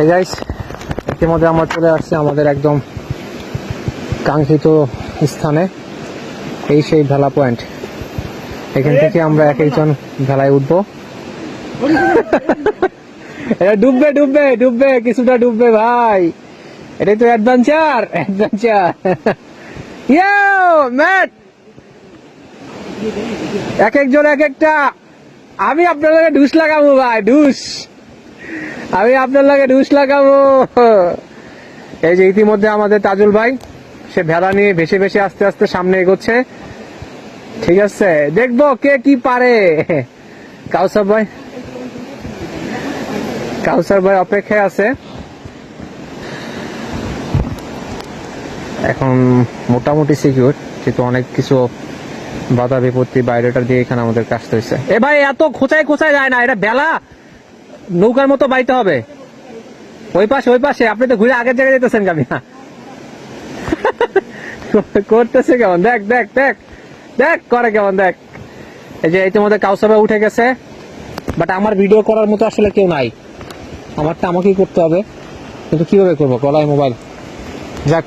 এই গাইস, ইতিমধ্যে আমরা চলে আসছি আমাদের একদম কাঙ্ক্ষিত স্থানে। এই সেই ভেলা পয়েন্ট। এখান থেকে আমরা এক একজন ভেলায় উঠবো। এটা ডুববে ডুববে ডুববে, কিছুটা ডুববে ভাই। এটাই তো অ্যাডভেঞ্চার অ্যাডভেঞ্চার। ইয়ো ম্যাট, এক একজন এক একটা। আমি আপনার লাগে ডুস লাগাবো ভাই, ডুস। আমি আপনার লাগে ডুস লাগাবো। এই যে ইতিমধ্যে আমাদের তাজুল ভাই সে ভেলা নিয়ে ভেসে ভেসে আস্তে আস্তে সামনে এগোচ্ছে। ঠিক আছে, দেখবো কে কি পারে। কাউসার ভাই অপেক্ষায় আছে। এখন মোটামুটি সিকিউর, কিন্তু অনেক কিছু বাধা বিপত্তি বাইরেটার দিয়ে এখানে আমাদের কাজতে হয়েছে। এ ভাই, এত খোঁচায় খোঁচায় যায় না, এটা ভেলা নৌকার মতো বাইতে হবে। ওই পাশে আপনি তো ঘুরে আগের জায়গায় যেতেছেন গাবি না। করতেছে কেমন, দেখ দেখ দেখ দেখ করে কেমন, দেখ। এই যে ইতিমধ্যে কাউসার উঠে গেছে, বাট আমার ভিডিও করার মতো আসলে কেউ নাই। আমারটা আমাকেই করতে হবে, কিন্তু কিভাবে করবো, গলায় মোবাইল। যাক।